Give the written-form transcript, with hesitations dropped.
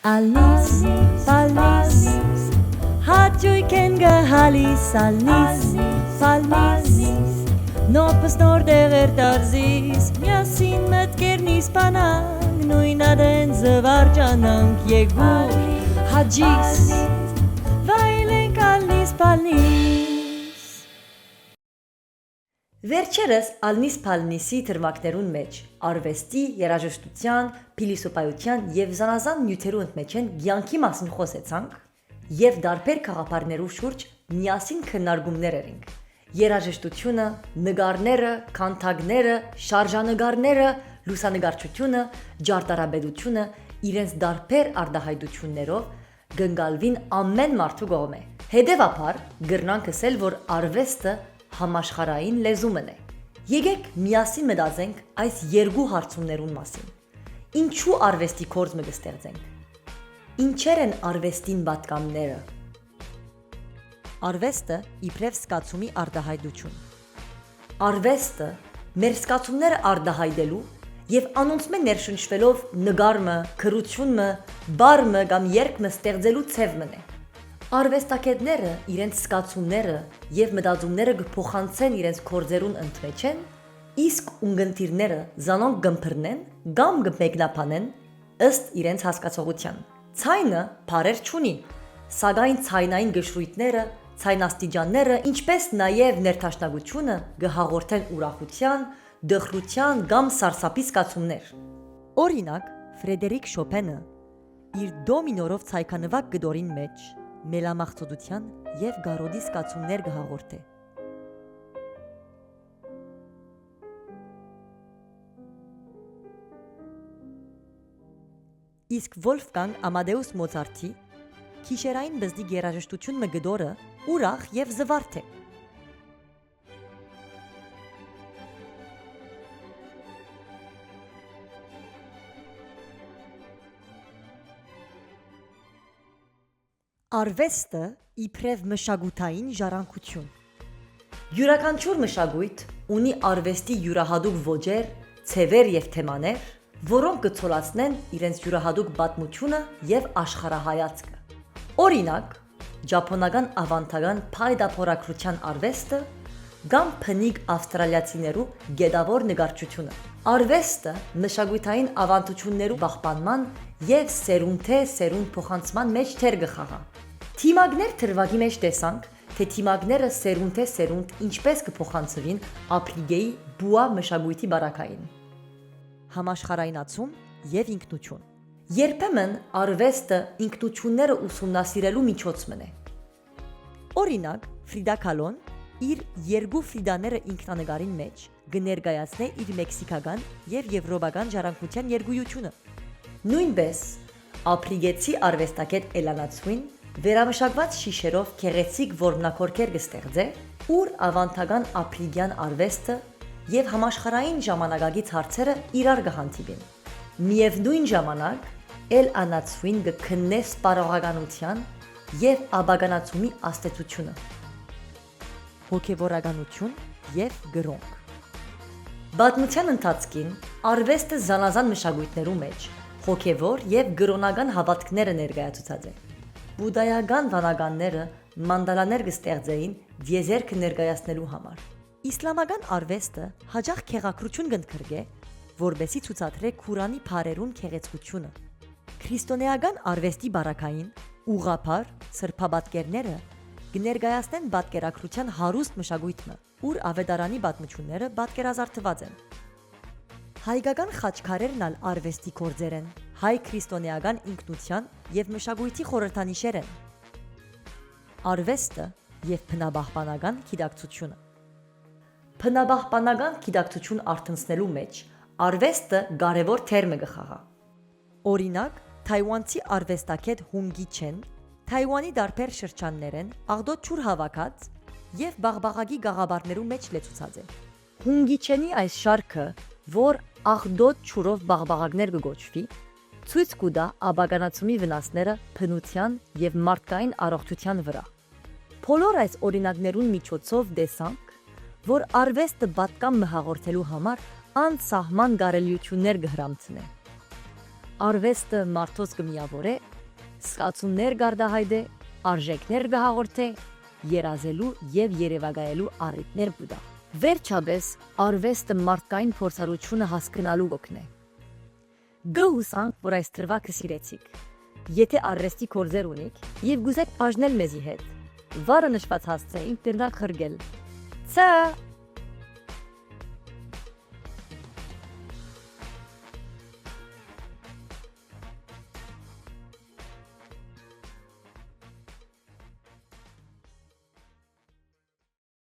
Ալնիս, պալնիս, հաճույք են գահալիս, ալնիս, պալնիս, նոպս նոր դեղեր տարզիս, միասին մտկերնիս պանանք, նույն ադեն զվարջանանք, եգուր, հաջիս, վայլենք ալնիս, պալնիս։ Վերջերս ալնիս պալնիսի թրվակներուն մեջ արվեստի, երաժշտության, փիլիսոփայության եւ զանազան նյութերու մեջ են ցանկի մասին խոսեցանք եւ դարբեր խաղապարներու շուրջ միասին քննարկումներ érինք։ Երաժշտությունը, նկարները, քանդակները, շարժանկարները, լուսանկարչությունը, ջարտարաբեդությունը իրենց դարբեր արտահայտություններով գնկալվին ամեն մարդու կողմէ։ Հետևաբար գրնանք ասել, որ արվեստը համաշխարհային լեզումն է։ Եկեք միասին մտածենք այս երկու հարցումներուն մասին։ Ինչու արվեստի գործը կստեղծենք։ Ինչեր են արվեստին պատկանները։ Արվեստը իբրև զգացումի արտահայտություն։ Արվեստը մեր զգացումները արտահայտելու եւ անոնցմե ներշնչվելով նկարը, գրությունը, բարմը կամ երգը ստեղծելու ցևն է։ Արվեստագետները իրենց զգացումները եւ մտածումները կփոխանցեն իրենց գործերուն ընդմեջեն, իսկ ունգընտիրները զանոնք կմբռնեն կամ կմեկնաբանեն ըստ իրենց հասկացողության։ Ցայնը բառեր չունի, սակայն ցայնային գշրույթները, ցայնաստիճանները, ինչպես նաեւ ներդաշնակությունը կհաղորդեն ուրախության, դխրության կամ սարսափի զգացումներ։ Օրինակ, Ֆրեդերիկ Շոպենը իր դո մինորով ցայքանվակ գդորին մեջ մելամաղձոտության եւ գարոդի զգացումներ կհաղորդե։ Իսկ Վոլֆգանգ Ամադեուս Մոցարտի քիշերային բզդի երաժշտություն մգդորը ուրախ եւ զվարթ է։ Արվեստը իբրև մշակութային ժառանգություն։ Յուրաքանչյուր մշակույթ ունի արվեստի յուրահատուկ ոճեր, ցևեր եւ թեմաներ, որոնք կցոլացնեն իրենց յուրահատուկ պատմությունը եւ աշխարհայացքը։ Օրինակ, ճապոնական ավանդական փայտափորագրության արվեստը կամ փնիկ ավստրալիացիներու գետավոր նկարչությունը։ Արվեստը մշակութային ավանդություններու պահպանման եւ սերունդ փոխանցման մեջ թեր կխաղա։ Թիմակներ թրվակի մեջ տեսանք, թե թիմակները սերունդ ինչպես կփոխանցվին ապրիգեի բուա մշակույթի բարակային։ Համաշխարհայնացում եւ ինքնություն։ Երբեմն արվեստը ինքնությունները ուսումնասիրելու միջոցն է։ Օրինակ, Ֆրիդա Կալոն իր երկու Ֆրիդաները ինքնանկարին մեջ կներկայացնե իր մեքսիկական եւ եվրոպական ժառանգության երկույությունը։ Նույնպես ապրիգեցի արվեստագետ Էլանացուին վերամշակված շիշերով քեղեցիկ որմնակորքեր կստեղծե, ուր ավանդական ապրիգյան արվեստը եւ համաշխարհային ժամանակակից հարցերը իրար կհանդիպին։ Միևնույն ժամանակ Էլանացուին կքննե սպառողականության եւ աբականացումի աստեցությունը, հոգեվորականություն եւ գրոնք։ Պատմության ընթացքին արվեստը զանազան մշակույթներու մեջ հոգեվոր եւ գրոնական հավատքները ներկայացուցած է։ Բուդայական վանականները մանդալաներ կստեղծեին դիեզերքը ներկայացնելու համար։ Իսլամական արվեստը հաջող քեղակրություն կընդգրկե, որբեսի ցուցադրե Քուրանի բառերուն քեղեցկությունը։ Քրիստոնեական արվեստի բարակային ուղղափառ սրբապատկերները կներկայացնեն պատկերակրության հարուստ մշակույթը, ուր ավետարանի պատմությունները պատկերազարդված են։ Հայկական խաչքարերն ալ արվեստի գործեր են, հայ քրիստոնեական ինքնության եւ մշակույթի խորհրդանիշեր են։ Արվեստը եւ բնապահպանական գիտակցությունը։ Բնապահպանական գիտակցություն արտնցնելու մեջ արվեստը կարևոր դեր կխաղա։ Օրինակ, թայվանցի արվեստագետ Հունգի Չեն Թայվանի դարբեր շրջաններեն աղդոտ ջուր հավաքած եւ բաղբաղագի գաղաբարներու մեջ լեցուցած է։ Հունգի Չենի այս շարքը, որ աղդոտ ջուրով բաղբաղակներ կգոչվի, ցույց կտա աբականացումի վնասները բնության եւ մարդկային առողջության վրա։ Բոլոր այս օրինակներուն միջոցով տեսանք, որ արվեստը պատկան մհաղորդելու համար անսահման կարելիություններ կհրամցնե։ Արվեստը մարդոց կմիավորե Սկացումներ գարդահայտե, արժեքներ գահաղորդե, երազելու եւ երևակայելու առիթներ բուդա։ Վերջապես արվեստը մարդկային փորձառությունը հասկանալու օգն է։ Գոհուսանք, որ այս դրվագը սիրեցիք։ Եթե արվեստի կորձեր ունիք եւ գուզեք բաժնել մեզի հետ, վարը նշված հասցեին դրնակ խրգել։ Ցա